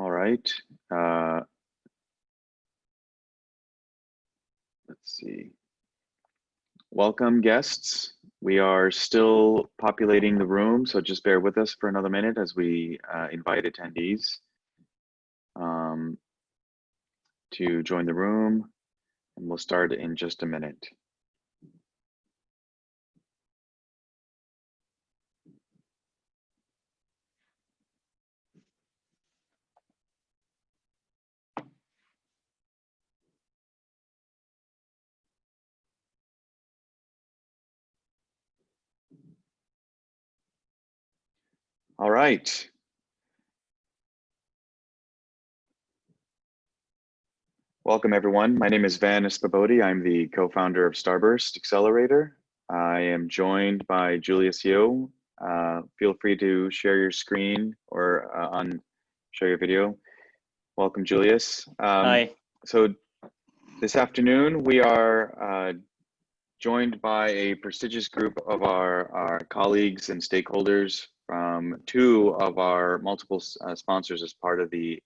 All right. Let's see. Welcome, guests. We are still populating the room, so just bear with us for another minute as we invite attendees to join the room, and we'll start in just a minute. All right. Welcome, everyone. My name is Van Espabodi. I'm the co-founder of Starburst Accelerator. I am joined by Julius Yeo. Feel free to share your screen or share your video. Welcome, Julius. Hi. So this afternoon, we are joined by a prestigious group of our colleagues and stakeholders from two of our multiple sponsors as part of the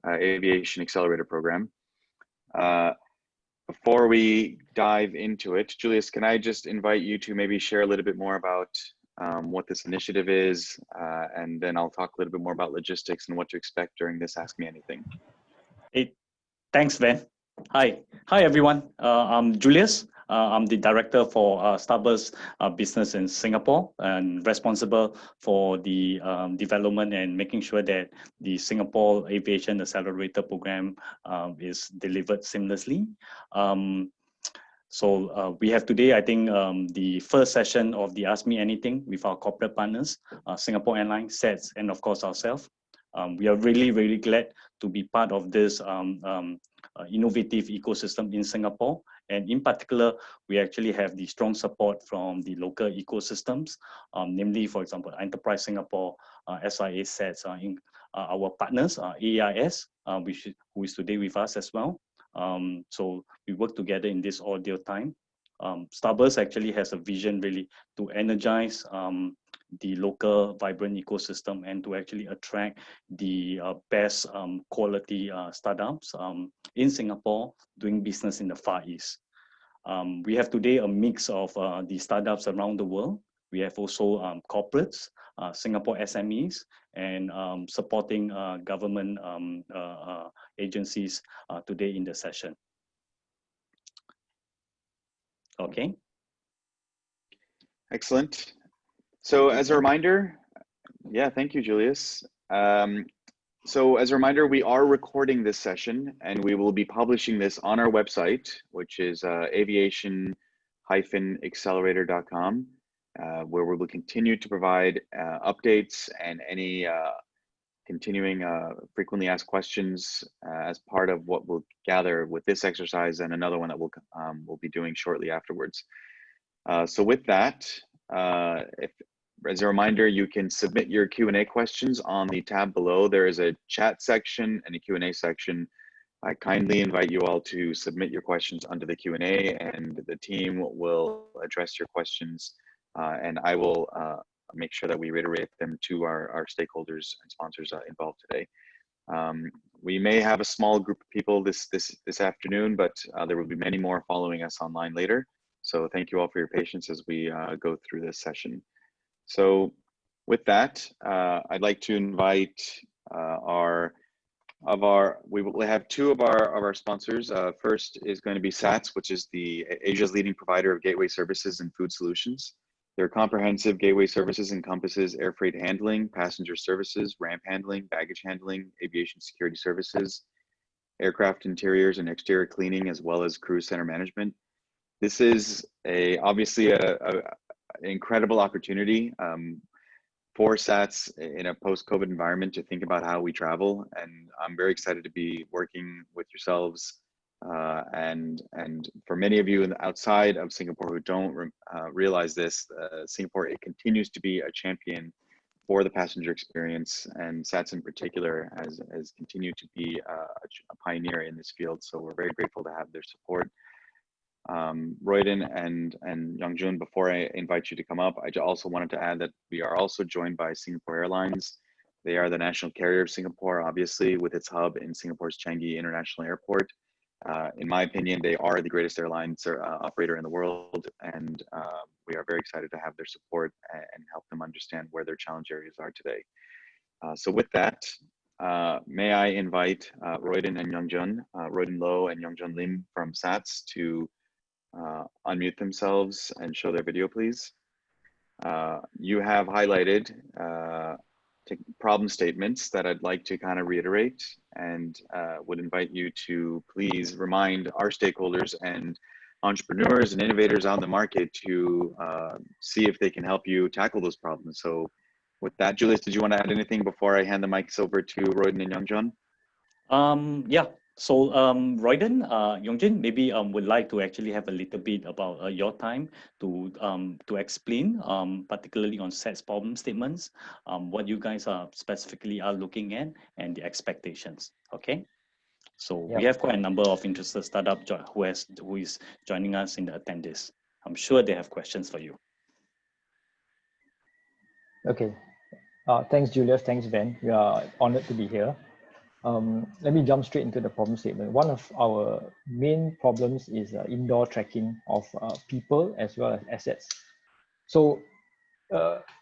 Aviation Accelerator program. Before we dive into it, Julius, can I just invite you to maybe share a little bit more about what this initiative is, and then I'll talk a little bit more about logistics and what to expect during this Ask Me Anything. Hey, thanks, Ben. Hi, everyone. I'm Julius. I'm the director for Starburst business in Singapore and responsible for the development and making sure that the Singapore Aviation Accelerator program is delivered seamlessly. So we have today, I think, the first session of the Ask Me Anything with our corporate partners, Singapore Airlines, SATS, and of course ourselves. We are really glad to be part of this innovative ecosystem in Singapore. And in particular, we actually have the strong support from the local ecosystems, namely, for example, Enterprise Singapore, SIA SATS, our partners, AIS, who is today with us as well. So we work together in this audio time. Starburst actually has a vision really to energize the local vibrant ecosystem and to actually attract the best quality startups in Singapore doing business in the Far East. We have today a mix of the startups around the world. We have also corporates, Singapore SMEs, and supporting government agencies today in the session. Okay. Excellent. So as a reminder, yeah, thank you, Julius. So as a reminder, we are recording this session and we will be publishing this on our website, which is aviation-accelerator.com, where we will continue to provide updates and any continuing frequently asked questions as part of what we'll gather with this exercise and another one that we'll be doing shortly afterwards. So with that, as a reminder, you can submit your Q&A questions on the tab below. There is a chat section and a Q&A section. I kindly invite you all to submit your questions under the Q&A, and the team will address your questions, and I will make sure that we reiterate them to our stakeholders and sponsors involved today. We may have a small group of people this afternoon, but there will be many more following us online later. So thank you all for your patience as we go through this session. So with that, I'd like to invite we will have two of our sponsors. First is going to be SATS, which is the Asia's leading provider of gateway services and food solutions. Their comprehensive gateway services encompasses air freight handling, passenger services, ramp handling, baggage handling, aviation security services, aircraft interiors and exterior cleaning, as well as cruise center management. This is obviously an incredible opportunity for SATS in a post-COVID environment to think about how we travel. And I'm very excited to be working with yourselves. And for many of you outside of Singapore who don't realize this, Singapore, it continues to be a champion for the passenger experience, and SATS in particular has continued to be a pioneer in this field. So we're very grateful to have their support. Royden and Youngjun, before I invite you to come up, I also wanted to add that we are also joined by Singapore Airlines, They are the national carrier of Singapore, obviously, with its hub in Singapore's Changi International Airport. In my opinion, they are the greatest airlines operator in the world, and we are very excited to have their support and help them understand where their challenge areas are today. So with that, may I invite Royden and Youngjun, Royden Loh and Youngjun Lim from SATS to unmute themselves and show their video, please. You have highlighted problem statements that I'd like to kind of reiterate, and would invite you to please remind our stakeholders and entrepreneurs and innovators on the market to see if they can help you tackle those problems. So with that, Julius, did you want to add anything before I hand the mics over to Royden and Youngjun? Yeah. So, Royden, Yongjin, maybe would like to actually have a little bit about your time to explain, particularly on SATS problem statements, what you guys are specifically are looking at and the expectations. Okay. So we have quite a number of interested startup who is joining us in the attendees. I'm sure they have questions for you. Okay. Thanks, Julius. Thanks, Ben. We are honored to be here. Let me jump straight into the problem statement. One of our main problems is indoor tracking of people as well as assets. So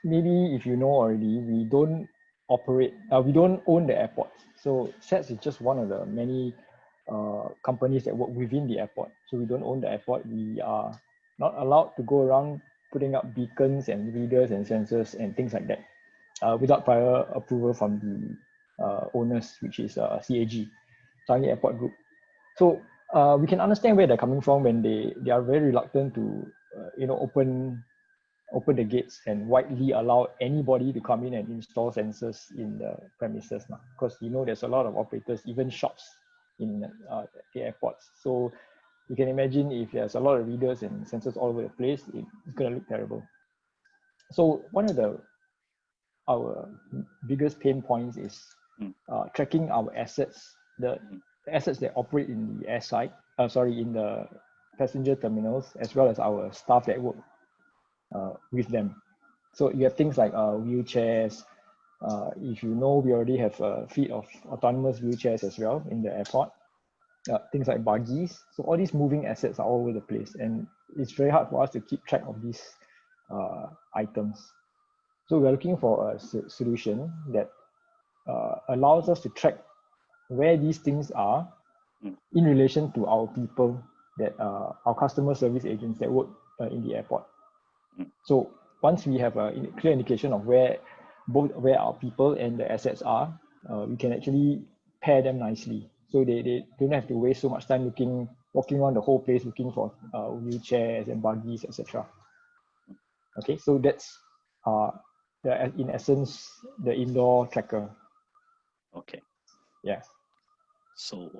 maybe if you know already, we don't own the airport. So SATS is just one of the many companies that work within the airport. So we don't own the airport. We are not allowed to go around putting up beacons and readers and sensors and things like that without prior approval from the owners, which is CAG, Changi Airport Group. So we can understand where they're coming from when they are very reluctant to open the gates and widely allow anybody to come in and install sensors in the premises now, because there's a lot of operators, even shops in the airports. So you can imagine if there's a lot of readers and sensors all over the place, it's going to look terrible. So one of our biggest pain points is tracking our assets, the assets that operate in the airside, in the passenger terminals, as well as our staff that work with them. So you have things like wheelchairs. If you know, we already have a fleet of autonomous wheelchairs as well in the airport. Things like buggies. So all these moving assets are all over the place, and it's very hard for us to keep track of these items. So we're looking for a solution that allows us to track where these things are in relation to our people, that our customer service agents that work in the airport. So once we have a clear indication of where our people and the assets are, we can actually pair them nicely. So they don't have to waste so much time walking around the whole place looking for wheelchairs and buggies, etc. Okay, so that's in essence the indoor tracker. Okay. Yeah. So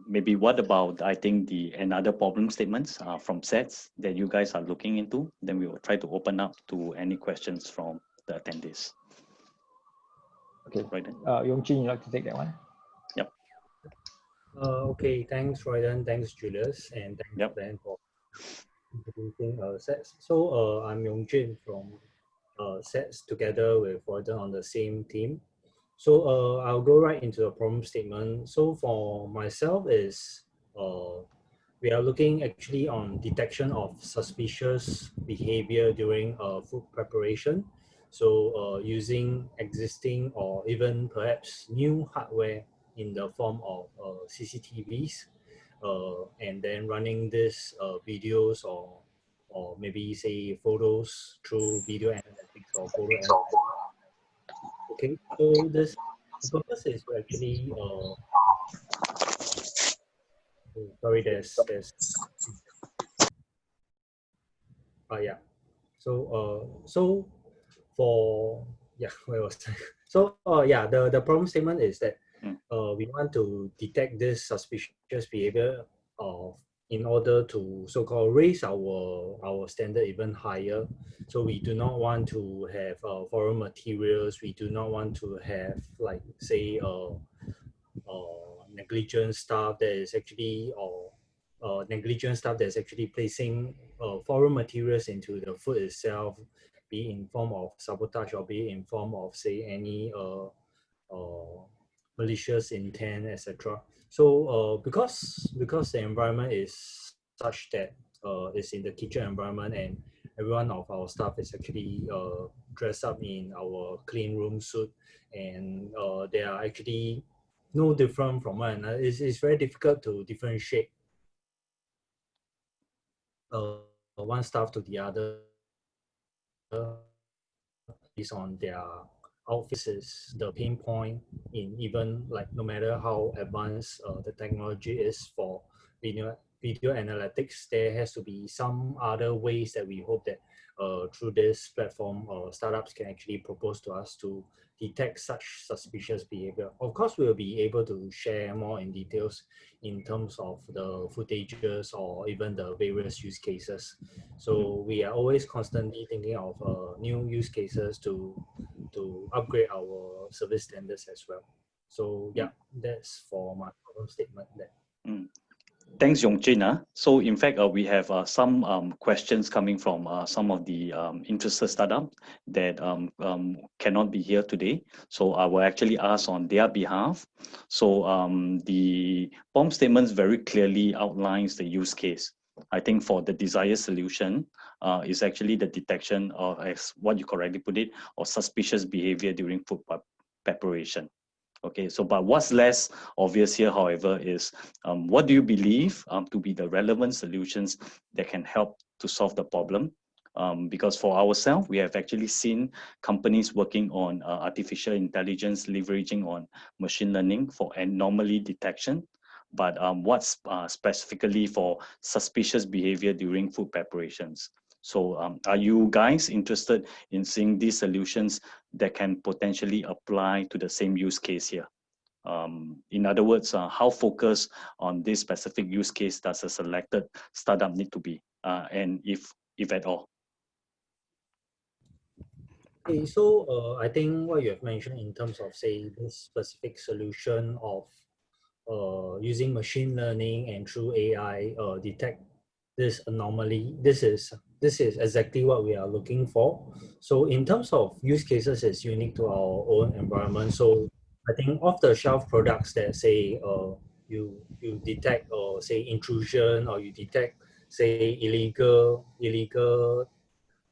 maybe what about, I think, another problem statements from SATS that you guys are looking into? Then we will try to open up to any questions from the attendees. Okay. Right. Yongqing, you'd like to take that one? Yep. Okay, thanks, Royden. Thanks, Julius, and thanks, Ben, for introducing SATS. So I'm Yongjun from SATS, together with Royden on the same team. So I'll go right into the problem statement. So for myself is we are looking actually on detection of suspicious behavior during food preparation. So using existing or even perhaps new hardware in the form of CCTVs, and then running this videos or maybe say photos through video analytics or photo analytics. Okay, so the purpose is to actually sorry, there's yeah. So for where was I? So yeah, the problem statement is that we want to detect this suspicious behavior in order to so-called raise our standard even higher. So we do not want to have foreign materials. We do not want to have, like, say negligent staff that is actually negligent staff that's actually placing foreign materials into the food itself, be in form of sabotage or be in form of, say, any malicious intent, etc. So because the environment is such that it's in the kitchen environment, and every one of our staff is actually dressed up in our clean room suit, and they are actually no different from one another. It's very difficult to differentiate one staff to the other based on their outfits. Is the pain point in, even like, no matter how advanced the technology is for video analytics, there has to be some other ways that we hope that through this platform, startups can actually propose to us to detect such suspicious behavior. Of course, we'll be able to share more in details in terms of the footages or even the various use cases. So we are always constantly thinking of new use cases to upgrade our service standards as well. So yeah, that's for my problem statement there. Thanks, Yongjin. So in fact, we have some questions coming from some of the interested startups that cannot be here today. So I will actually ask on their behalf. So the problem statements very clearly outlines the use case. I think for the desired solution is actually the detection of, as what you correctly put it, of suspicious behavior during food preparation. Okay, so but what's less obvious here, however, is what do you believe to be the relevant solutions that can help to solve the problem? Because for ourselves, we have actually seen companies working on artificial intelligence, leveraging on machine learning for anomaly detection. But what's specifically for suspicious behavior during food preparations? So are you guys interested in seeing these solutions that can potentially apply to the same use case here? In other words, how focused on this specific use case does a selected startup need to be, and if at all? Okay, so I think what you have mentioned in terms of, say, this specific solution of using machine learning and through AI detect this anomaly, this is exactly what we are looking for. So in terms of use cases, it's unique to our own environment. So I think off-the-shelf products that say you detect, or say, intrusion, or you detect, say, illegal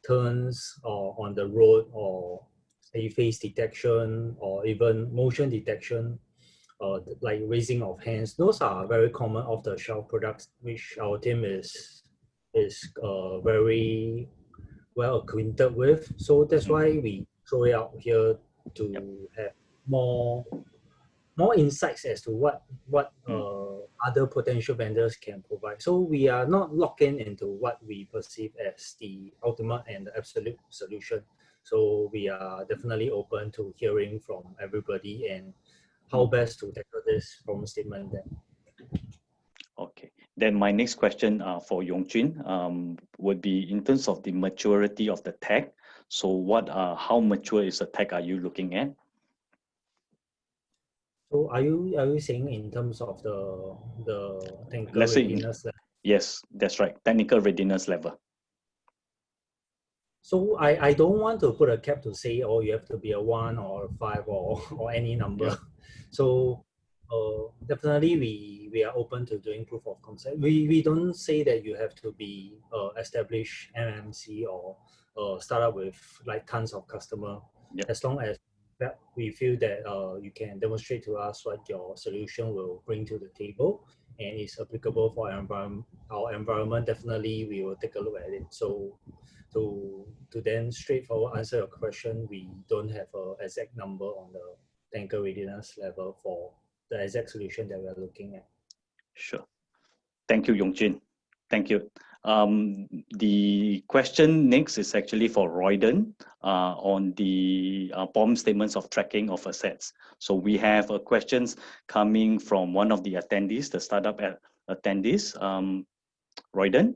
turns or on the road, or say face detection, or even motion detection, like raising of hands. Those are very common off-the-shelf products, which our team is very well acquainted with. So that's why we throw it out here to have more insights as to what other potential vendors can provide. So we are not locked into what we perceive as the ultimate and the absolute solution. So we are definitely open to hearing from everybody and how best to tackle this problem statement then. Okay. Then my next question for Yongjin would be in terms of the maturity of the tech. So how mature is the tech are you looking at? So are you saying in terms of the technical Let's say, readiness? yes, that's right, technical readiness level. So I don't want to put a cap to say, oh, you have to be a 1 or a 5 or any number. Yeah. So definitely we are open to doing proof of concept. We don't say that you have to be established MMC or startup with like tons of customer. Yep. As long as that we feel that you can demonstrate to us what your solution will bring to the table and is applicable for our environment, definitely we will take a look at it. So to then straightforward answer your question, we don't have an exact number on the technical readiness level for the exact solution that we're looking at. Sure. Thank you, Yongjin. Thank you. The question next is actually for Royden on the problem statements of tracking of assets. So we have questions coming from one of the attendees, the startup attendees, Royden.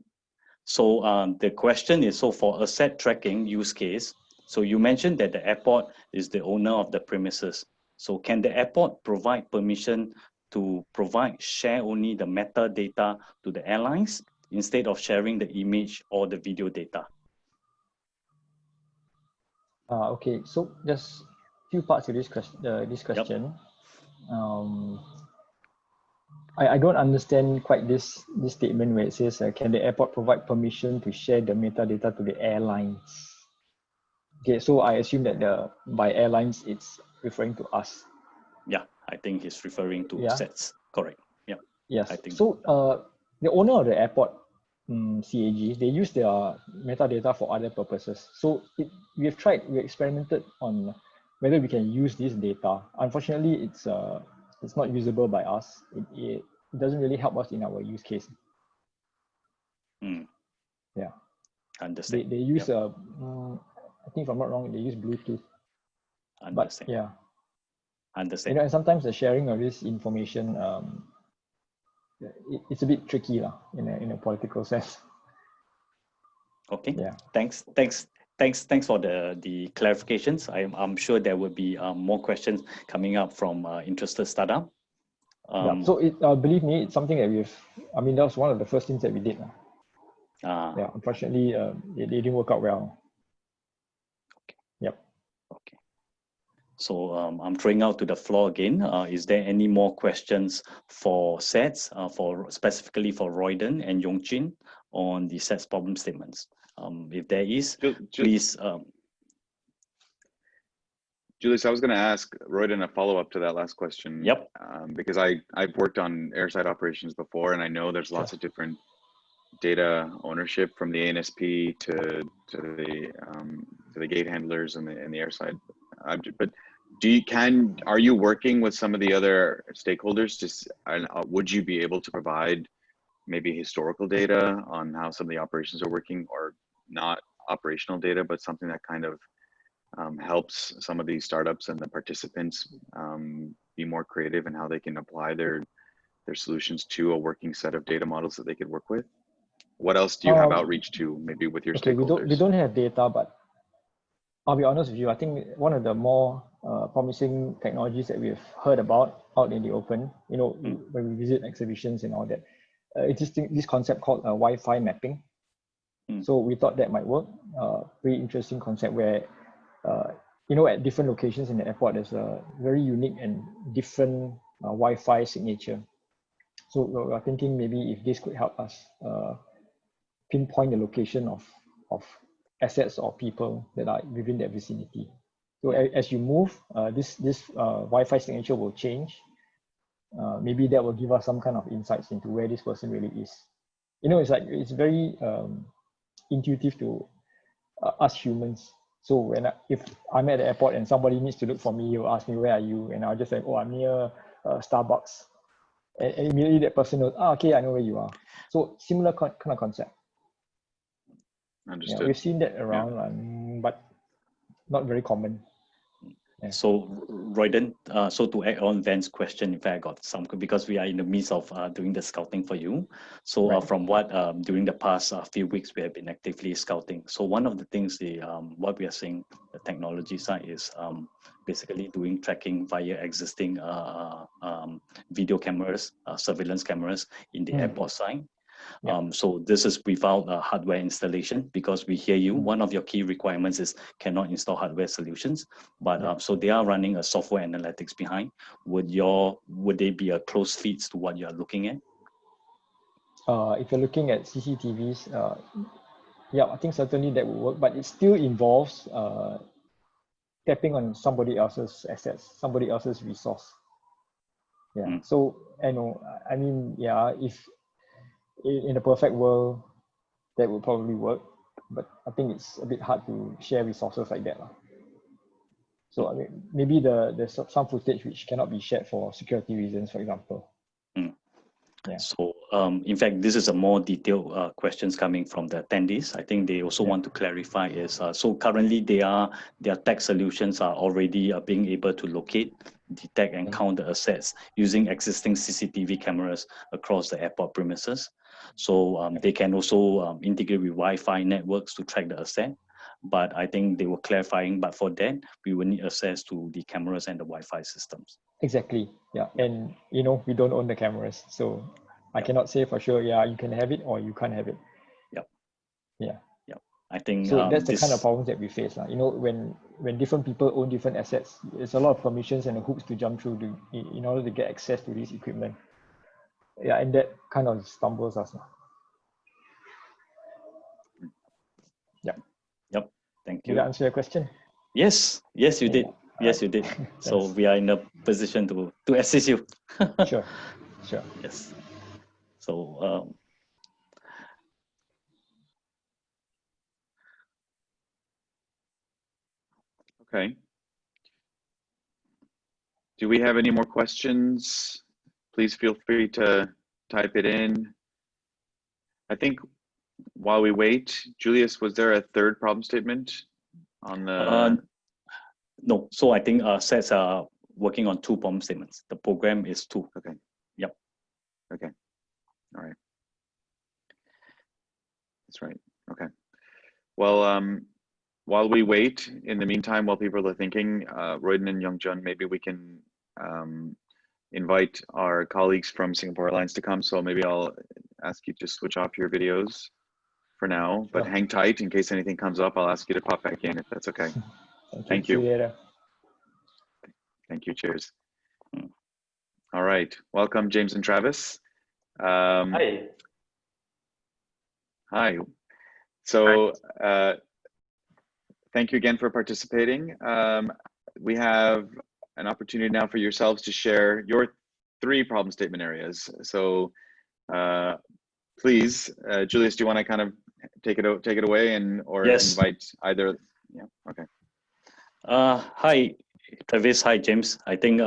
So the question is, so for asset tracking use case, so you mentioned that the airport is the owner of the premises. So can the airport provide permission to share only the metadata to the airlines instead of sharing the image or the video data? Okay, so just few parts to this question. I don't understand quite this statement where it says, can the airport provide permission to share the metadata to the airlines? Okay, so I assume that by airlines, it's referring to us. Yeah, I think he's referring to sets. Correct. Yeah. Yes. I think so. The owner of the airport, CAG, they use their metadata for other purposes. So we experimented on whether we can use this data. Unfortunately, it's not usable by us. It doesn't really help us in our use case. Yeah. Understand. They use I think if I'm not wrong, they use Bluetooth. Understand. But yeah. Understand. And sometimes the sharing of this information, it's a bit tricky in a political sense. Okay. Yeah. Thanks for the clarifications. I'm sure there will be more questions coming up from interested startup. So believe me, it's something that that was one of the first things that we did. Yeah, unfortunately, it didn't work out well. Okay. Yep. Okay. So I'm throwing out to the floor again. Is there any more questions for SETS, specifically for Royden and Yongchin on the SETS problem statements? If there is, please. Julius, I was going to ask Royden a follow-up to that last question. Yep. Because I've worked on airside operations before, and I know there's lots of different data ownership from the ANSP to the gate handlers and the airside. But are you working with some of the other stakeholders? Would you be able to provide maybe historical data on how some of the operations are working, or not operational data, but something that kind of helps some of these startups and the participants be more creative in how they can apply their solutions to a working set of data models that they could work with? What else do you have outreach to, maybe with your stakeholders? We don't have data, but I'll be honest with you. I think one of the more promising technologies that we've heard about out in the open, when we visit exhibitions and all that, it's this concept called Wi-Fi mapping. So we thought that might work. Very interesting concept where, at different locations in the airport, there's a very unique and different Wi-Fi signature. So we're thinking maybe if this could help us pinpoint the location of assets or people that are within that vicinity. So as you move, this Wi-Fi signature will change. Maybe that will give us some kind of insights into where this person really is. It's very intuitive to us humans. So if I'm at the airport and somebody needs to look for me, he'll ask me, where are you? And I'll just say, oh, I'm near Starbucks. And immediately that person knows, okay, I know where you are. So similar kind of concept. Understood. Yeah, we've seen that around, but not very common. Yeah. So Royden, so to add on Van's question, in fact, I got some, because we are in the midst of doing the scouting for you. So from what during the past few weeks, we have been actively scouting. So one of the things, what we are seeing, the technology side is basically doing tracking via existing video cameras, surveillance cameras in the airport side. So this is without hardware installation, because we hear you. One of your key requirements is cannot install hardware solutions, but so they are running a software analytics behind. Would they be a close fits to what you are looking at? If you're looking at CCTVs, I think certainly that will work, but it still involves tapping on somebody else's assets, somebody else's resource. Yeah. So if in a perfect world, that would probably work, but I think it's a bit hard to share resources like that. So maybe there's some footage which cannot be shared for security reasons, for example. Yeah. So in fact, this is a more detailed questions coming from the attendees. I think they also want to clarify is, so currently their tech solutions are already being able to locate, detect and count the assets using existing CCTV cameras across the airport premises. So they can also integrate with Wi-Fi networks to track the asset. But I think they were clarifying, but for that, we will need access to the cameras and the Wi-Fi systems. Exactly. Yeah. And, we don't own the cameras. So I cannot say for sure, you can have it or you can't have it. Yep. Yeah. Yep. I think so that's the kind of problems that we face. You know, when different people own different assets, there's a lot of permissions and hoops to jump through in order to get access to this equipment. Yeah, and that kind of stumbles us. Yeah. Yep. Thank you. Did I answer your question? Yes. Yes, you did. Yeah. Yes, you did. So we are in a position to assist you. Sure. Yes. So okay. Do we have any more questions? Please feel free to type it in. I think while we wait, Julius, was there a third problem statement on the? No. So I think sets are working on 2 problem statements. The program is 2. Okay. Yep. Okay. All right. That's right. Okay. Well, while we wait, in the meantime, while people are thinking, Royden and Youngjun, maybe we can invite our colleagues from Singapore Airlines to come. So maybe I'll ask you to switch off your videos for now, but hang tight in case anything comes up. I'll ask you to pop back in if that's okay. Thank you. See you later. Thank you. Cheers. All right. Welcome, James and Travis. Hi. Hi. So thank you again for participating. We have an opportunity now for yourselves to share your 3 problem statement areas. So please, Julius, do you want to kind of take it away or invite either? Yeah. Okay. Hi, Travis. Hi, James. I think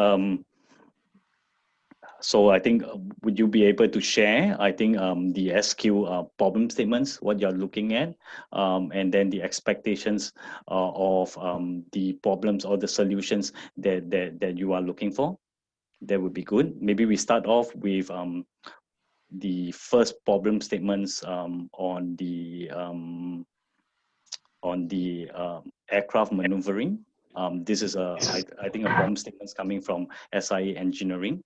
so. I think would you be able to share? I think the SQ problem statements, what you're looking at, and then the expectations of the problems or the solutions that you are looking for. That would be good. Maybe we start off with the first problem statements on the aircraft maneuvering. This is I think a problem statements coming from SIA Engineering.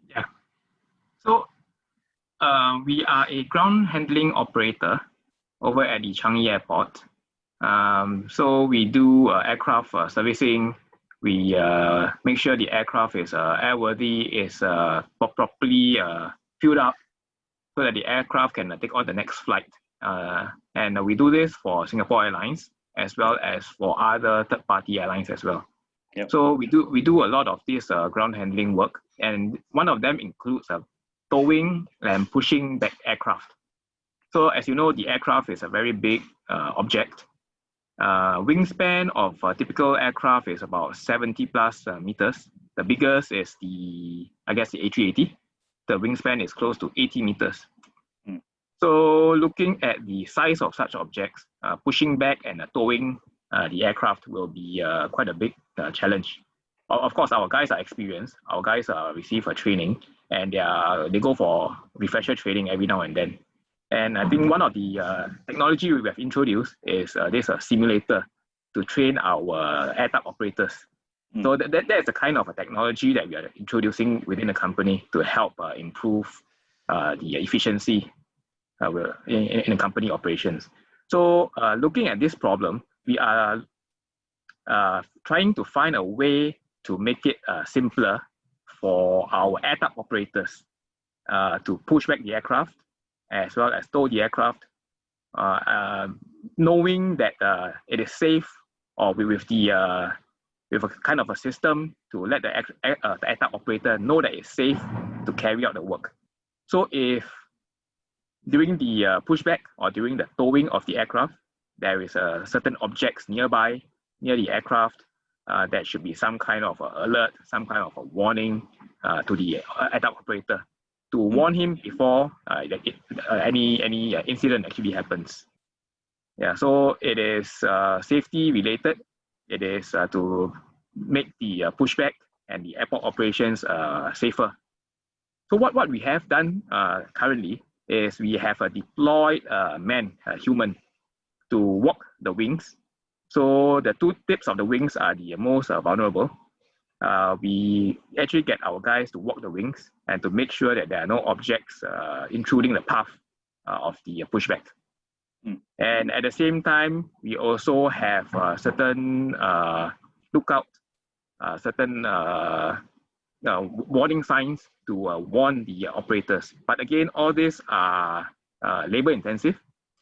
Yeah. So we are a ground handling operator over at the Changi Airport. So we do aircraft servicing. We make sure the aircraft is airworthy, is properly filled up so that the aircraft can take on the next flight. And we do this for Singapore Airlines as well as for other third-party airlines as well. Yep. So we do a lot of this ground handling work, and one of them includes towing and pushing back aircraft. So as you know, the aircraft is a very big object. Wingspan of a typical aircraft is about 70 plus meters. The biggest is the A380. The wingspan is close to 80 meters. So looking at the size of such objects, pushing back and towing the aircraft will be quite a big challenge. Of course, our guys are experienced. Our guys receive a training, and they go for refresher training every now and then. And I think one of the technology we have introduced is this simulator to train our air type operators. So that is the kind of a technology that we are introducing within the company to help improve the efficiency in the company operations. So looking at this problem, we are trying to find a way to make it simpler for our air type operators to push back the aircraft as well as tow the aircraft, knowing that it is safe, or with a kind of a system to let the air type operator know that it's safe to carry out the work. So if during the pushback or during the towing of the aircraft, there is certain objects near the aircraft, that should be some kind of alert, some kind of a warning to the air type operator to warn him before any incident actually happens. Yeah, so it is safety related. It is to make the pushback and the airport operations safer. So what we have done currently is we have a deployed human to walk the wings. So the 2 tips of the wings are the most vulnerable. We actually get our guys to walk the wings and to make sure that there are no objects intruding the path of the pushback. And at the same time, we also have certain lookout, certain warning signs to warn the operators. But again, all these are labor intensive.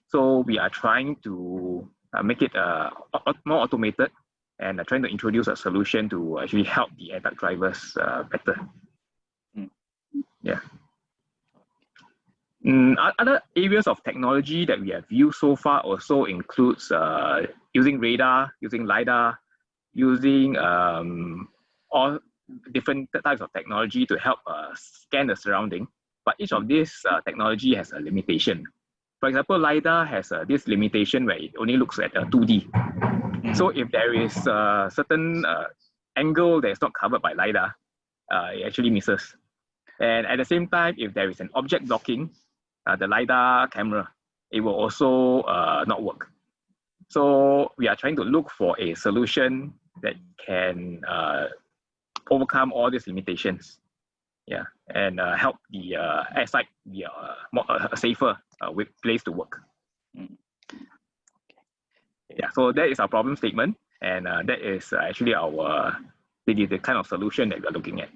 So we are trying to make it more automated and trying to introduce a solution to actually help the air truck drivers better. Yeah. Other areas of technology that we have used so far also includes using radar, using LiDAR, using all different types of technology to help scan the surrounding. But each of these technology has a limitation. For example, LiDAR has this limitation where it only looks at 2D. So if there is a certain angle that is not covered by LiDAR, it actually misses. And at the same time, if there is an object blocking the LiDAR camera, it will also not work. So we are trying to look for a solution that can overcome all these limitations, yeah, and help the airside be a safer place to work. Yeah, so that is our problem statement, and that is actually our the kind of solution that we are looking at.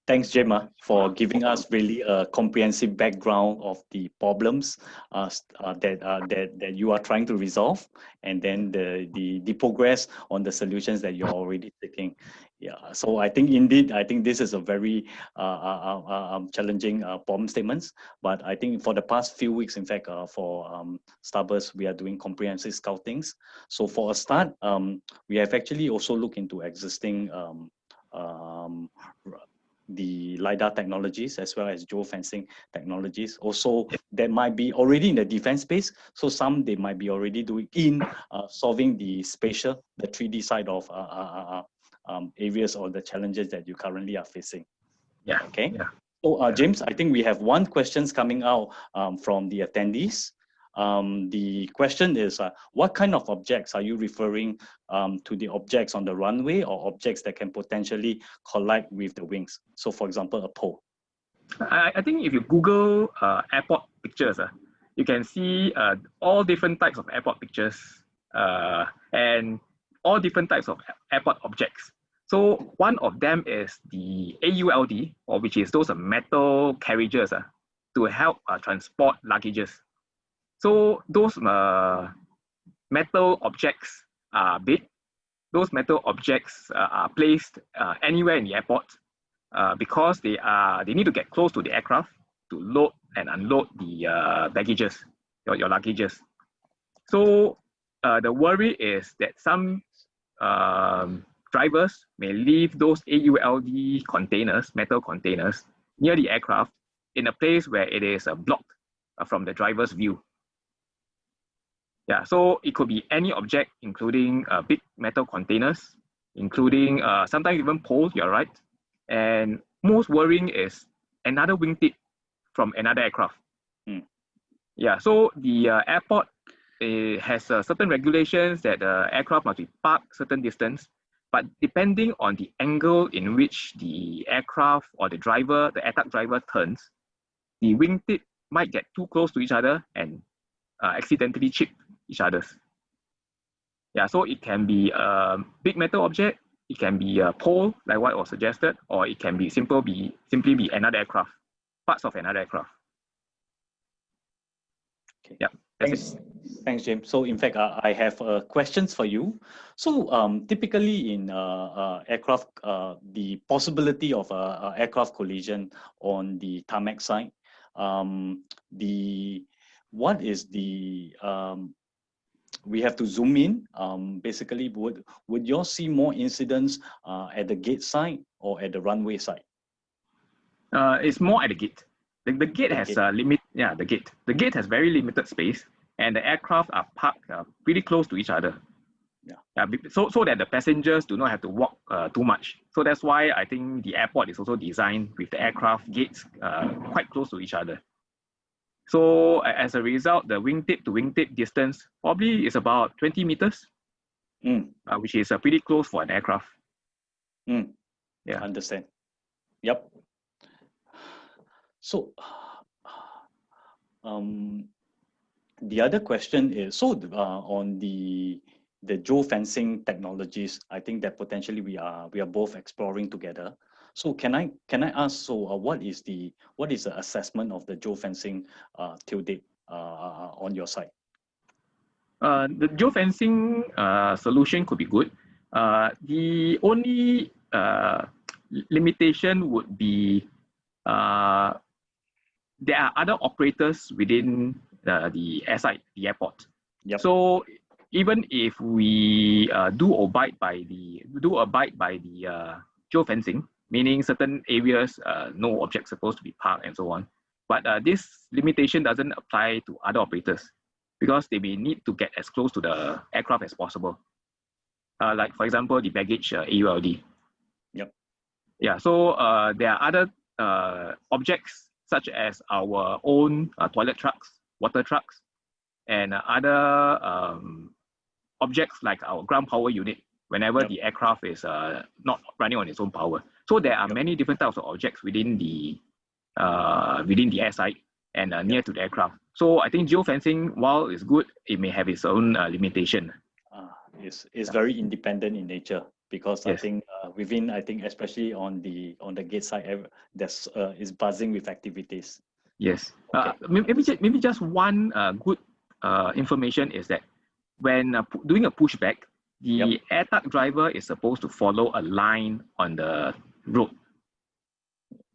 Thanks, Gemma, for giving us really a comprehensive background of the problems that you are trying to resolve, and then the progress on the solutions that you're already taking. Yeah, so I think indeed, I think this is a very challenging problem statements. But I think for the past few weeks, in fact, for Starburst, we are doing comprehensive scoutings. So for a start, we have actually also looked into existing the LiDAR technologies as well as geofencing technologies. Also, that might be already in the defense space. So some they might be already doing in solving the spatial, the 3D side of areas or the challenges that you currently are facing. Yeah. Okay. Yeah. So James, I think we have one questions coming out from the attendees. The question is, what kind of objects are you referring to, the objects on the runway or objects that can potentially collide with the wings? So for example, a pole. I think if you Google airport pictures, you can see all different types of airport pictures and all different types of airport objects. So one of them is the AULD, or which is those metal carriages to help transport luggages. So those metal objects are big. Those metal objects are placed anywhere in the airport because they need to get close to the aircraft to load and unload the baggages, your luggages. So the worry is that some drivers may leave those AULD containers, metal containers, near the aircraft in a place where it is blocked from the driver's view. Yeah, so it could be any object, including big metal containers, including sometimes even poles, you're right. And most worrying is another wingtip from another aircraft. Yeah, so the airport has certain regulations that the aircraft must be parked certain distance, but depending on the angle in which the aircraft or the driver, the air truck driver turns, the wingtip might get too close to each other and accidentally chip each other's. Yeah, so it can be a big metal object, it can be a pole, like what was suggested, or it can be simply be another aircraft, parts of another aircraft. Okay. Yeah. Thanks, James. So in fact, I have questions for you. So typically in aircraft, the possibility of aircraft collision on the tarmac side, what is the we have to zoom in. Basically, would you all see more incidents at the gate side or at the runway side? It's more at the gate. The gate has a limit. Yeah, the gate. The gate has very limited space, and the aircraft are parked pretty close to each other. Yeah. So that the passengers do not have to walk too much. So that's why I think the airport is also designed with the aircraft gates quite close to each other. So as a result, the wingtip to wingtip distance probably is about 20 meters, which is pretty close for an aircraft. Yeah, understand. Yep. So, The other question is, so on the geofencing technologies, I think that potentially we are both exploring together. So can I ask, so what is the assessment of the geofencing till date on your side? The geofencing solution could be good. The only limitation would be there are other operators within the SI, the airport. Yep. So even if we do abide by the geofencing, meaning certain areas no objects supposed to be parked and so on, but this limitation doesn't apply to other operators because they may need to get as close to the aircraft as possible. Like for example, the baggage AULD. Yep. Yeah. So there are other objects such as our own toilet trucks, water trucks, and other objects like our ground power unit whenever Yep. the aircraft is not running on its own power. So there are many different types of objects within the airside and near to the aircraft. So I think geofencing, while it's good, it may have its own limitation. It's very independent in nature, because Yes. I think within, I think especially on the gate side, there's is buzzing with activities. Yes. Okay. Maybe just one good information is that when doing a pushback, the air tug driver is supposed to follow a line on the road.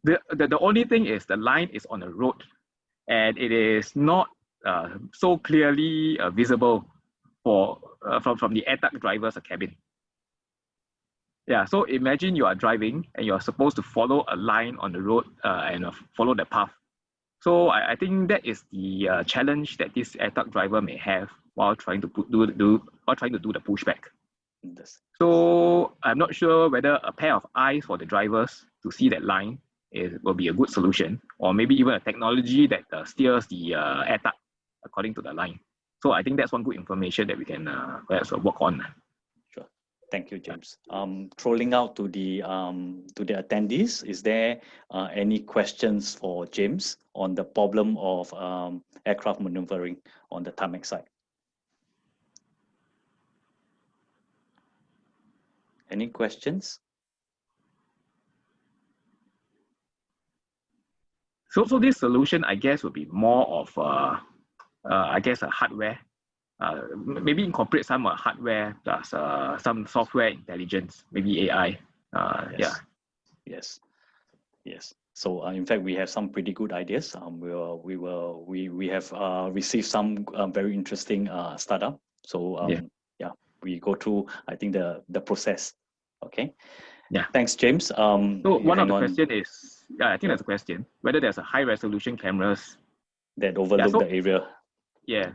The only thing is the line is on the road, and it is not so clearly visible from the air tug driver's cabin. Yeah, so imagine you are driving and you are supposed to follow a line on the road and follow the path. So I think that is the challenge that this air tug driver may have while trying to do the pushback. Yes. So I'm not sure whether a pair of eyes for the drivers to see that line will be a good solution, or maybe even a technology that steers the air tug according to the line. So I think that's one good information that we can perhaps work on. Sure. Thank you, James. Trolling out to the attendees, is there any questions for James on the problem of aircraft maneuvering on the tarmac side? Any questions? So this solution, I guess, will be more of a hardware. Maybe incorporate some hardware plus some software intelligence, maybe AI. Yes. So in fact, we have some pretty good ideas. We have received some very interesting startup. So we go through, I think, the process. Okay. Yeah. Thanks, James. So one of the question is, I think there's a question whether there's a high resolution cameras that overlook the area. Yeah.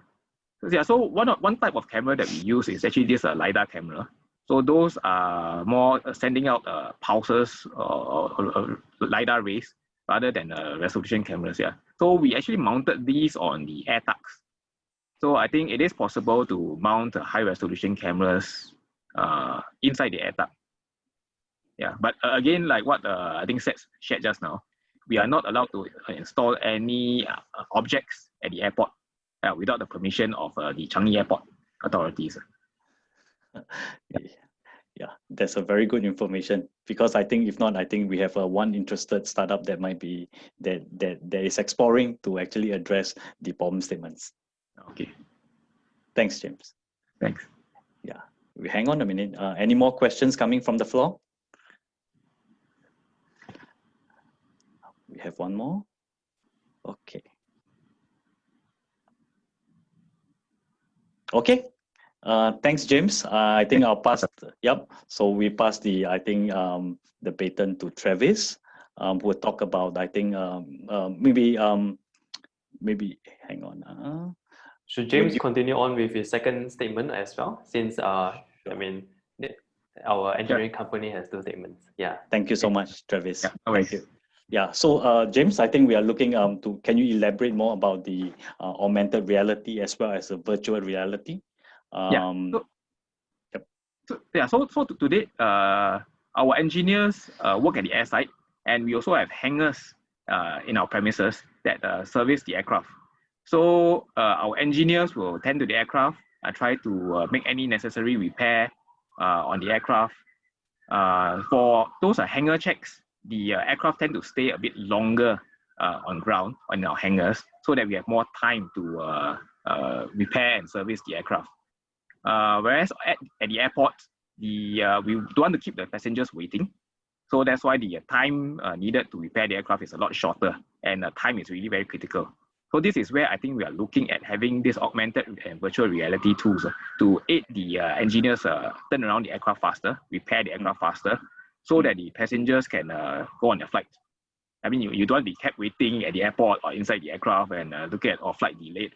So one type of camera that we use is actually this LiDAR camera. So those are more sending out pulses or LiDAR rays rather than resolution cameras. Yeah. So we actually mounted these on the air tugs. So I think it is possible to mount high resolution cameras inside the air tug. Yeah, but again, like what I think Seth shared just now, we are not allowed to install any objects at the airport without the permission of the Changi Airport authorities. Yeah, that's a very good information, because I think if not, I think we have one interested startup that might be that is exploring to actually address the problem statements. Okay. Thanks, James. Thanks. Yeah, we hang on a minute. Any more questions coming from the floor? We have one more. Okay. Okay. Thanks, James. I think I'll pass. Yep. So we pass the the baton to Travis, who will talk about, I think, maybe hang on. Should James continue on with his second statement as well? Since I mean, our engineering company has two statements. Yeah. Thank you so much, Travis. Yeah. Thank you. Yeah, so James, I think we are looking can you elaborate more about the augmented reality as well as the virtual reality? So today, our engineers work at the airside, and we also have hangars in our premises that service the aircraft. So our engineers will tend to the aircraft, try to make any necessary repair on the aircraft. For those hangar checks, the aircraft tend to stay a bit longer on ground on our hangars, so that we have more time to repair and service the aircraft. Whereas at the airport, we don't want to keep the passengers waiting. So that's why the time needed to repair the aircraft is a lot shorter, and time is really very critical. So this is where I think we are looking at having this augmented and virtual reality tools to aid the engineers turn around the aircraft faster, repair the aircraft faster, so that the passengers can go on their flight. I mean, you don't want to be kept waiting at the airport or inside the aircraft and looking at flight delayed.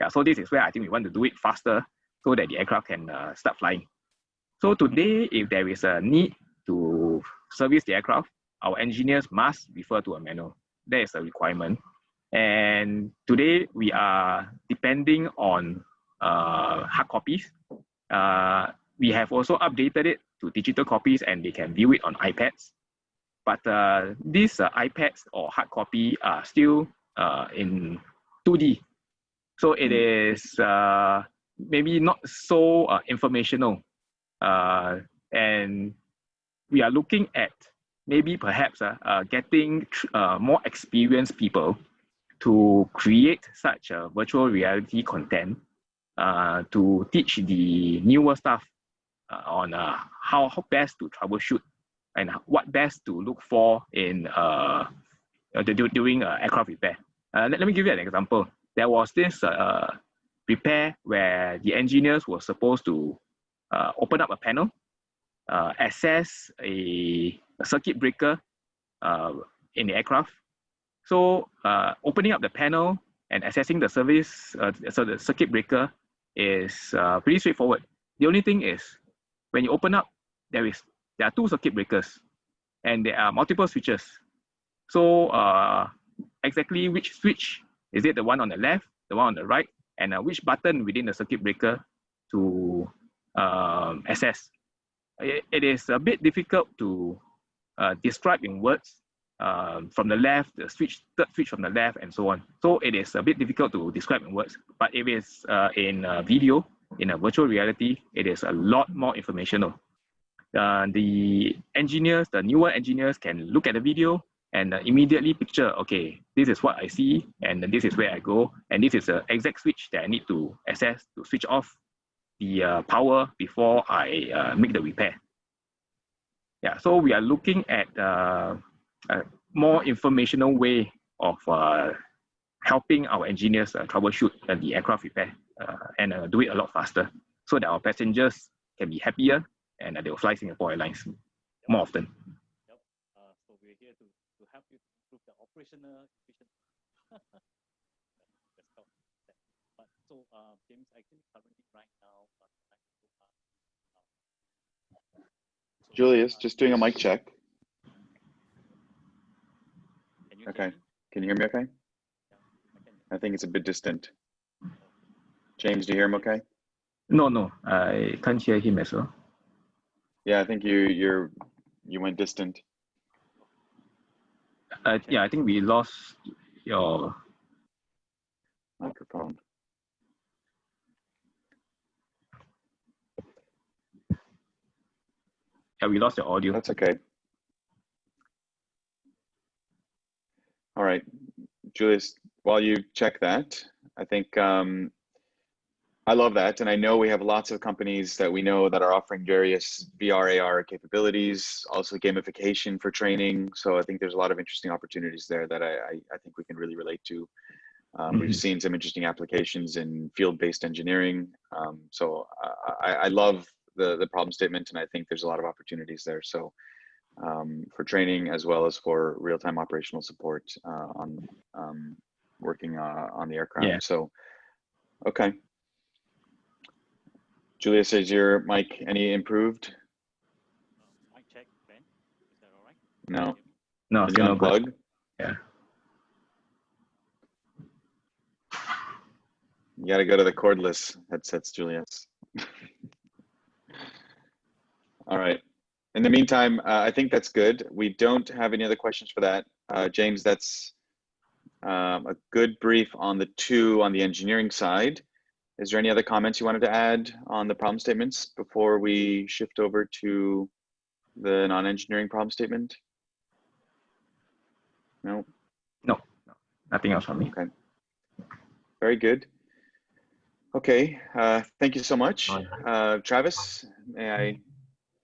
Yeah, so this is where I think we want to do it faster so that the aircraft can start flying. So today, if there is a need to service the aircraft, our engineers must refer to a manual. That is a requirement. And today we are depending on hard copies. We have also updated it to digital copies, and they can view it on iPads. But these iPads or hard copy are still in 2D. So it is maybe not so informational. And we are looking at maybe perhaps getting more experienced people to create such virtual reality content to teach the newer stuff on how best to troubleshoot and what best to look for in during aircraft repair. Let me give you an example. There was this repair where the engineers were supposed to open up a panel, access a circuit breaker in the aircraft. So opening up the panel and accessing the service, so the circuit breaker is pretty straightforward. The only thing is when you open up, there are two circuit breakers and there are multiple switches. So exactly which switch, is it the one on the left, the one on the right, and which button within the circuit breaker to access. It is a bit difficult to describe in words. From the left, the third switch from the left, and so on. So it is a bit difficult to describe in words, but if it's in video, in a virtual reality, it is a lot more informational. The engineers, the newer engineers can look at the video and immediately picture, okay, this is what I see, and this is where I go, and this is the exact switch that I need to access to switch off the power before I make the repair. Yeah, so we are looking at a more informational way of helping our engineers troubleshoot the aircraft repair and do it a lot faster so that our passengers can be happier and they will fly Singapore Airlines more often. Yep. So we're here to help you improve the operational efficiency. But so James, actually currently right now, Julius, just doing a mic check. Okay. Can you hear me okay? I think it's a bit distant. James, do you hear him okay? No, I can't hear him as well. Yeah, I think you went distant. Yeah, I think we lost your microphone. Yeah, we lost your audio. That's okay. All right, Julius, while you check that, I think I love that. And I know we have lots of companies that we know that are offering various VR, AR capabilities, also gamification for training. So I think there's a lot of interesting opportunities there that I think we can really relate to. We've seen some interesting applications in field-based engineering. So I love the problem statement, and I think there's a lot of opportunities there. So for training as well as for real-time operational support on working on the aircraft. Yeah. So, okay. Julius, is your mic any improved? Mic check, Ben. Is that all right? No. No, Can you unplug? Yeah. You got to go to the cordless headsets, Julius. All right. In the meantime, I think that's good. We don't have any other questions for that. James, that's a good brief on the two on the engineering side. Is there any other comments you wanted to add on the problem statements before we shift over to the non-engineering problem statement? No? No, nothing else from me. Okay. Very good. Okay, thank you so much. Travis, may I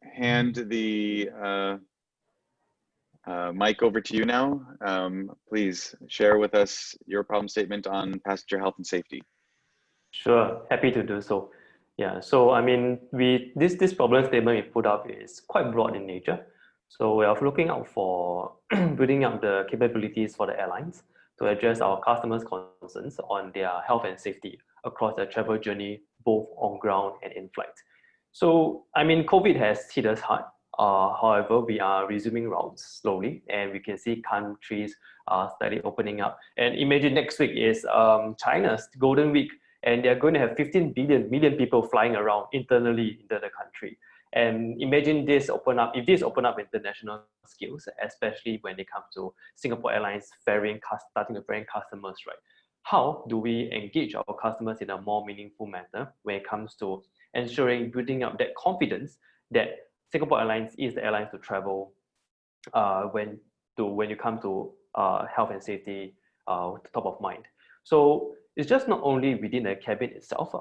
hand the mic over to you now? Please share with us your problem statement on passenger health and safety. Sure, happy to do so. Yeah, so I mean, this problem statement we put up is quite broad in nature. So we are looking out for building up the capabilities for the airlines to address our customers' concerns on their health and safety across their travel journey, both on ground and in flight. So, I mean, COVID has hit us hard. However, we are resuming routes slowly, and we can see countries steadily opening up. And imagine next week is China's Golden Week, and they're going to have 15 million people flying around internally into the country. And imagine this open up, if this open up international skills, especially when it comes to Singapore Airlines starting to ferrying customers, right? How do we engage our customers in a more meaningful manner when it comes to ensuring building up that confidence that Singapore Airlines is the airline to travel when you come to health and safety top of mind. So it's just not only within the cabin itself.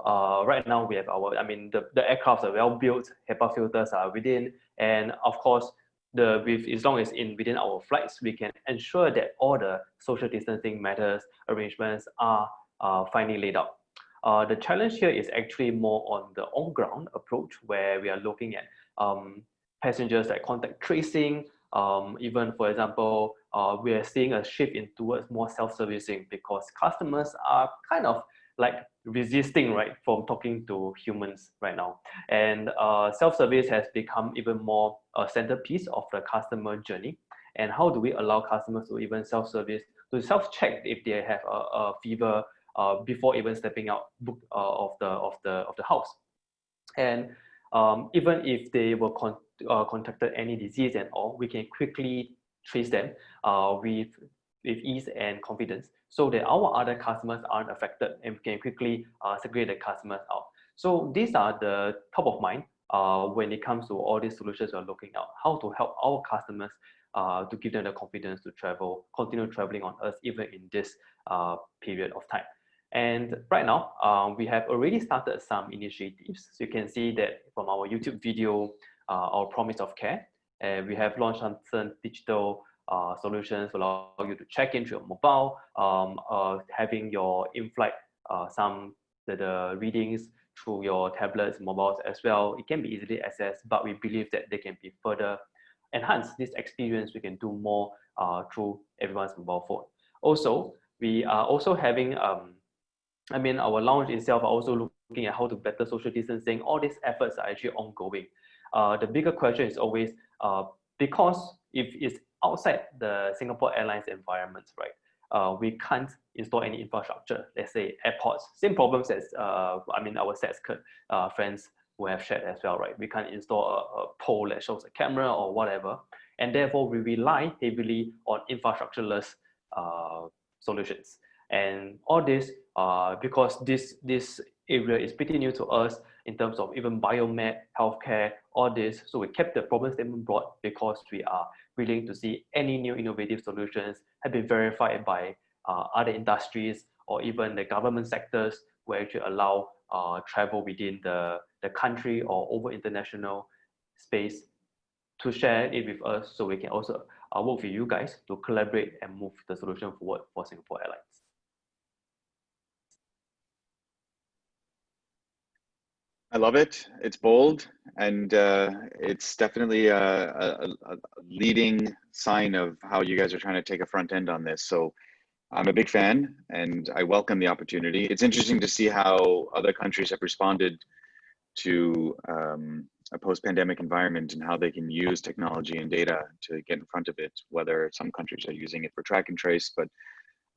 Right now we have the aircrafts are well built, HEPA filters are within, and of course, as long as within our flights, we can ensure that all the social distancing matters, arrangements are finally laid out. The challenge here is actually more on the on-ground approach, where we are looking at passengers like contact tracing. Even, for example, we are seeing a shift towards more self-servicing because customers are kind of like resisting, right, from talking to humans right now. And self-service has become even more a centerpiece of the customer journey. And how do we allow customers to even self-service, to self-check if they have a fever before even stepping out of the house? And even if they were contracted any disease and all, we can quickly trace them with ease and confidence, so that our other customers aren't affected, and we can quickly segregate the customers out. So these are the top of mind when it comes to all these solutions we're looking at, how to help our customers to give them the confidence to continue traveling on us even in this period of time. And right now, we have already started some initiatives. So you can see that from our YouTube video, our Promise of Care, we have launched some digital solutions to allow you to check in through your mobile, having your in-flight, the readings through your tablets, mobiles as well. It can be easily accessed, but we believe that they can be further enhanced. This experience, we can do more through everyone's mobile phone. Also, we are also having our lounge itself are also looking at how to better social distancing. All these efforts are actually ongoing. The bigger question is always, because if it's outside the Singapore Airlines environment, right, we can't install any infrastructure. Let's say airports, same problems as our SETS friends who have shared as well, right? We can't install a pole that shows a camera or whatever, and therefore we rely heavily on infrastructureless solutions. And all this because this area is pretty new to us in terms of even biomed, healthcare, all this. So we kept the problem statement broad because we are willing to see any new innovative solutions have been verified by other industries or even the government sectors who actually allow travel within the country or over international space, to share it with us so we can also work with you guys to collaborate and move the solution forward for Singapore Airlines. I love it. It's bold, and it's definitely a leading sign of how you guys are trying to take a front end on this. So I'm a big fan, and I welcome the opportunity. It's interesting to see how other countries have responded to a post-pandemic environment and how they can use technology and data to get in front of it, whether some countries are using it for track and trace. But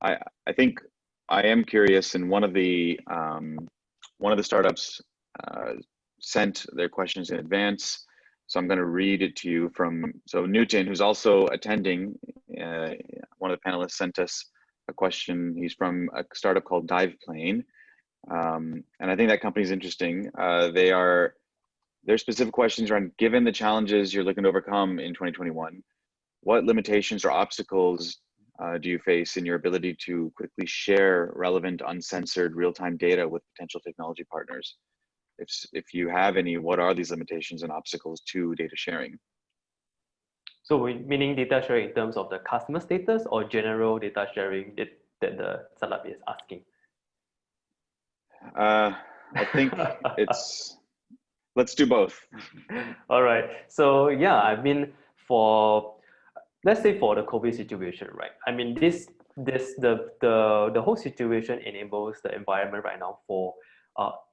I think I am curious, and one of the startups sent their questions in advance. So I'm going to read it to you from, so Newton, who's also attending, one of the panelists sent us a question. He's from a startup called Diveplane. And I think that company is interesting. Their specific questions around, given the challenges you're looking to overcome in 2021, what limitations or obstacles do you face in your ability to quickly share relevant, uncensored, real-time data with potential technology partners? If you have any, what are these limitations and obstacles to data sharing? So meaning data sharing in terms of the customer status or general data sharing that the startup is asking? I think let's do both. All right. So yeah, I mean, let's say for the COVID situation, right? I mean, the whole situation enables the environment right now for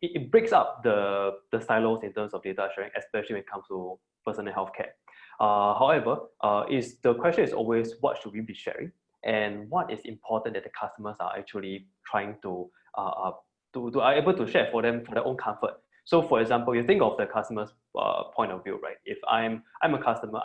it breaks up the silos in terms of data sharing, especially when it comes to personal healthcare. However, the question is always, what should we be sharing, and what is important that the customers are actually trying to are able to share for them for their own comfort. So, for example, you think of the customer's point of view, right? If I'm a customer,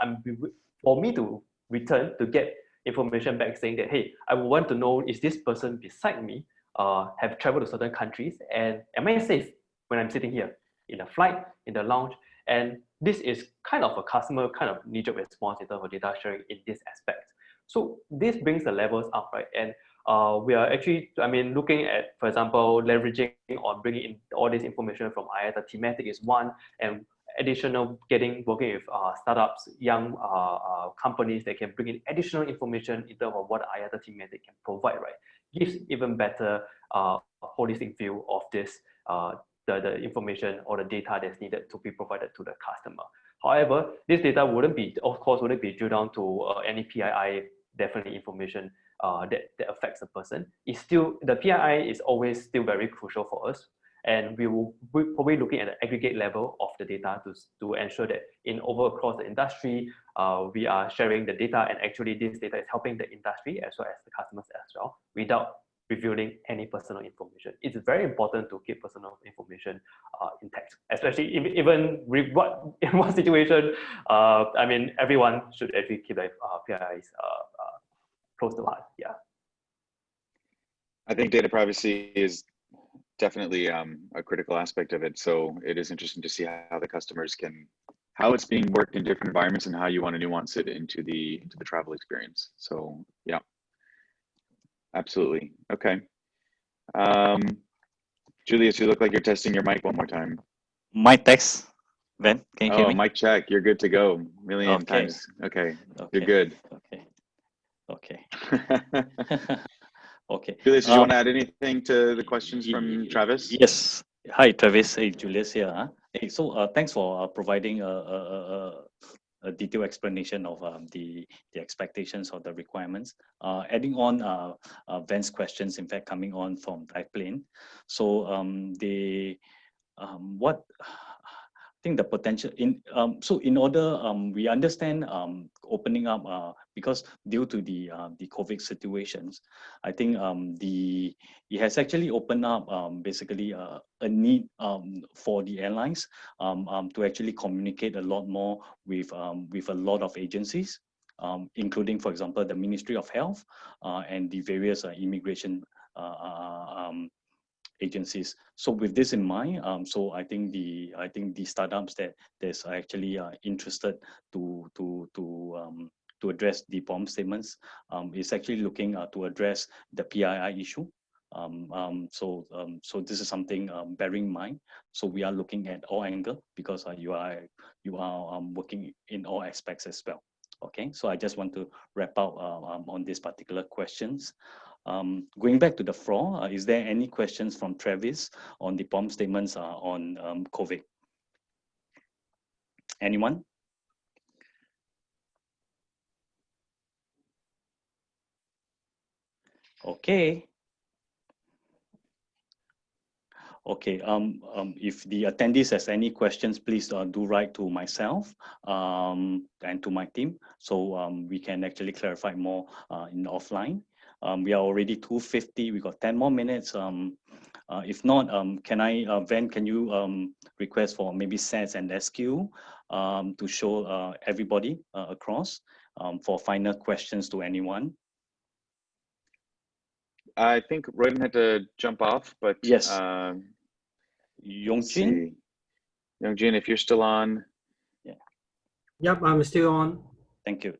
for me to return to get information back saying that, hey, I would want to know, is this person beside me have traveled to certain countries, and am I safe when I'm sitting here in a flight, in the lounge? And this is kind of a customer kind of knee-jerk response in terms of data sharing in this aspect. So this brings the levels up, right? And we are actually, I mean, looking at, for example, leveraging or bringing in all this information from IATA thematic is one, and additional working with startups, young companies that can bring in additional information in terms of what IATA thematic can provide, right? Gives even better holistic view of this, the information or the data that's needed to be provided to the customer. However, this data wouldn't be drilled down to any PII definitely information that affects the person. It's still, the PII is always still very crucial for us, and we're probably looking at the aggregate level of the data to ensure that across the industry, we are sharing the data, and actually this data is helping the industry as well as the customers as well, without revealing any personal information. It's very important to keep personal information intact, especially even in what situation. I mean, everyone should actually keep their PIIs close to heart. Yeah. I think data privacy is definitely a critical aspect of it. So it is interesting to see how the customers how it's being worked in different environments and how you want to nuance it into the travel experience. So yeah, absolutely. Okay. Julius, you look like you're testing your mic one more time. Mic test. Ben, can you hear me? Mic check. You're good to go. Million times. Okay. You're good. Okay. Okay. Julius, did you want to add anything to the questions from Travis? Yes. Hi, Travis. Hey, Julius here. Hey, so thanks for providing a detailed explanation of the expectations or the requirements. Adding on Ben's questions, in fact, coming on from Diveplane. So what I think the potential in order we understand opening up because due to the COVID situations, I think it has actually opened up basically a need for the airlines to actually communicate a lot more with a lot of agencies, including, for example, the Ministry of Health and the various immigration agencies. So with this in mind, so I think the startups that's actually interested to address the problem statements is actually looking to address the PII issue. So this is something bearing in mind. So we are looking at all angles because you are working in all aspects as well. Okay, so I just want to wrap up on these particular questions. Going back to the floor, is there any questions from Travis on the problem statements on COVID? Anyone? Okay. Okay, if the attendees has any questions, please do write to myself and to my team, so we can actually clarify more in offline. We are already 2:50. We got 10 more minutes. If not, Ben, can you request for maybe SATS and SQ to show everybody across for final questions to anyone? I think Royden had to jump off, but Yes. let's Yongjin? see. Yongjin, if you're still on. Yep, I'm still on. Thank you.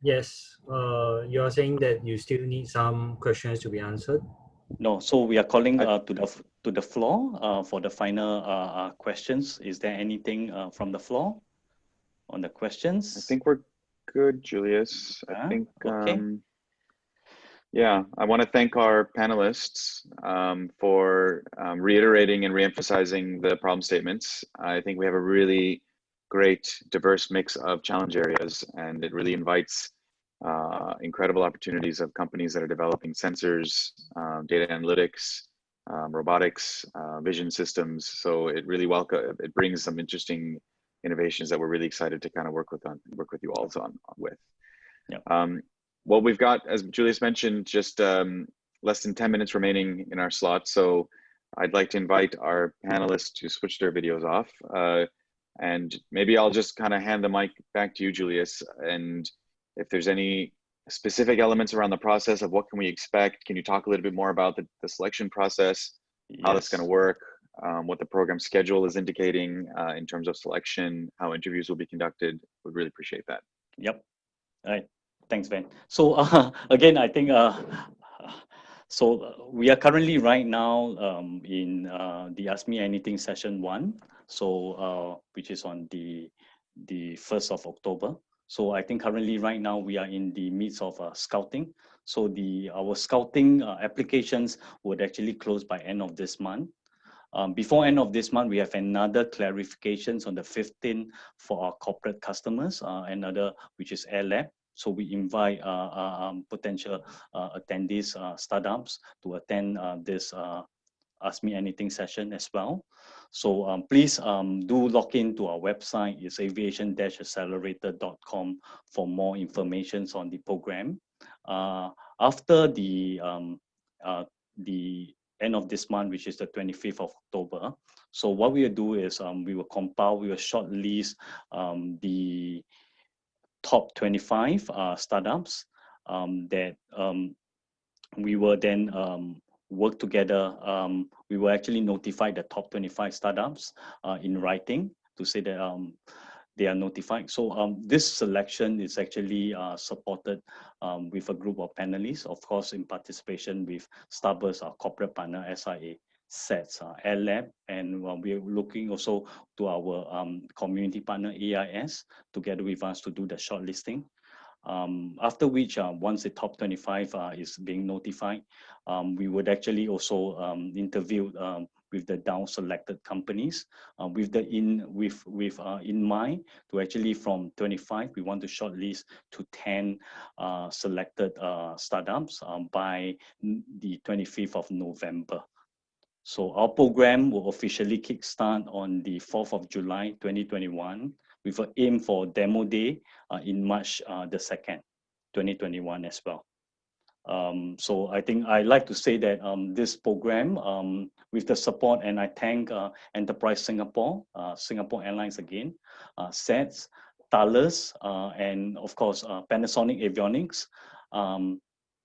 Yes, you are saying that you still need some questions to be answered? No, so we are calling to the floor for the final questions. Is there anything from the floor on the questions? I think we're good, Julius. I think, okay. Yeah, I want to thank our panelists for reiterating and reemphasizing the problem statements. I think we have a really great, diverse mix of challenge areas, and it really invites incredible opportunities of companies that are developing sensors, data analytics, robotics, vision systems. So it really it brings some interesting innovations that we're really excited to kind of work with you all on with. Yep. Well, we've got, as Julius mentioned, just less than 10 minutes remaining in our slot. So I'd like to invite our panelists to switch their videos off. And maybe I'll just kind of hand the mic back to you, Julius. And if there's any specific elements around the process of what can we expect, can you talk a little bit more about the selection process, how that's going to work, what the program schedule is indicating in terms of selection, how interviews will be conducted? Would really appreciate that. Yep. All right. Thanks, Ben. So again, I think so we are currently right now in the Ask Me Anything session 1. So which is on the 1st of October. So I think currently right now we are in the midst of scouting. So our scouting applications would actually close by end of this month. Before end of this month, we have another clarifications on the 15th for our corporate customers, another which is AirLab. So we invite potential attendees, startups to attend this Ask Me Anything session as well. So please do log in to our website. It's aviation-accelerator.com for more information on the program. After the end of this month, which is the 25th of October. So what we will do is we will shortlist the top 25 startups that we will then work together. We will actually notify the top 25 startups in writing to say that they are notified. So this selection is actually supported with a group of panelists, of course, in participation with Starburst, our corporate partner, SIA, SETS, AirLab, and we're looking also to our community partner, AIS, together with us to do the shortlisting. After which, once the top 25 is being notified, we would actually also interview with the down selected companies with in mind to actually from 25 we want to shortlist to 10 selected startups by the 25th of November. So our program will officially kickstart on the 4th of July 2021 with an aim for demo day in March the 2nd, 2021 as well. So I think I like to say that this program with the support, and I thank Enterprise Singapore, Singapore Airlines again, SETS, Thales, and of course Panasonic Avionics,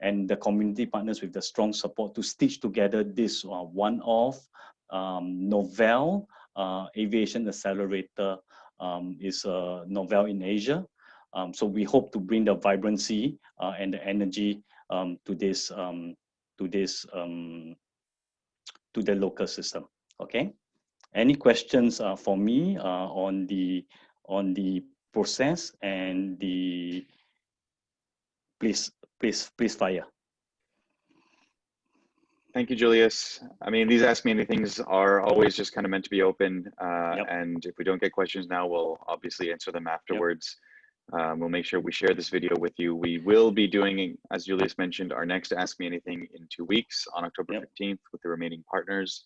and the community partners with the strong support to stitch together this one-off novel aviation accelerator is novel in Asia. So we hope to bring the vibrancy and the energy to the local system. Okay. Any questions for me on the process and the please fire. Thank you, Julius. I mean, these Ask Me Anythings are always just kind of meant to be open. And if we don't get questions now, we'll obviously answer them afterwards. We'll make sure we share this video with you. We will be doing, as Julius mentioned, our next Ask Me Anything in 2 weeks on October 15th with the remaining partners.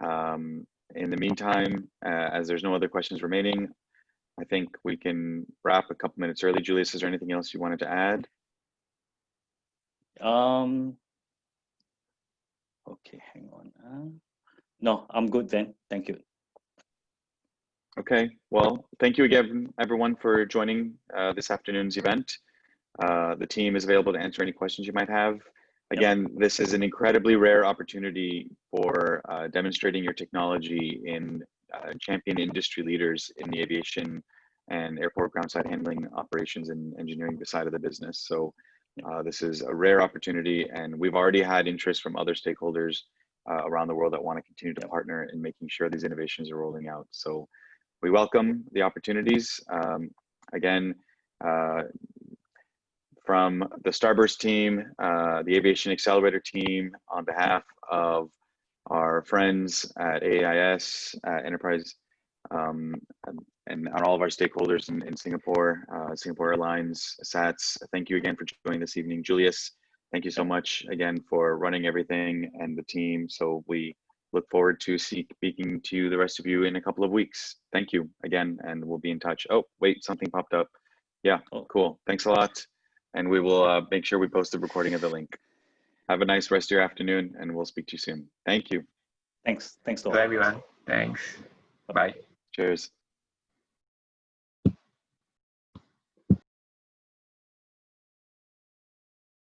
In the meantime, as there's no other questions remaining, I think we can wrap a couple minutes early. Julius, is there anything else you wanted to add? Okay, hang on. No, I'm good then. Thank you. Okay, well, thank you again, everyone, for joining this afternoon's event. The team is available to answer any questions you might have. again, this is an incredibly rare opportunity for demonstrating your technology in champion industry leaders in the aviation and airport groundside handling operations and engineering side of the business. So this is a rare opportunity, and we've already had interest from other stakeholders around the world that want to continue to partner in making sure these innovations are rolling out. So we welcome the opportunities. Again, from the Starburst team, the Aviation Accelerator team, on behalf of our friends at AIS, Enterprise, and all of our stakeholders in Singapore, Singapore Airlines, SATS, thank you again for joining this evening. Julius, thank you so much again for running everything and the team. So we look forward to speaking to the rest of you in a couple of weeks. Thank you again, and we'll be in touch. Oh, wait, something popped up. Yeah, cool. Thanks a lot. And we will make sure we post the recording of the link. Have a nice rest of your afternoon, and we'll speak to you soon. Thank you. Thanks. Thanks, to everyone. Thanks. Bye. Cheers.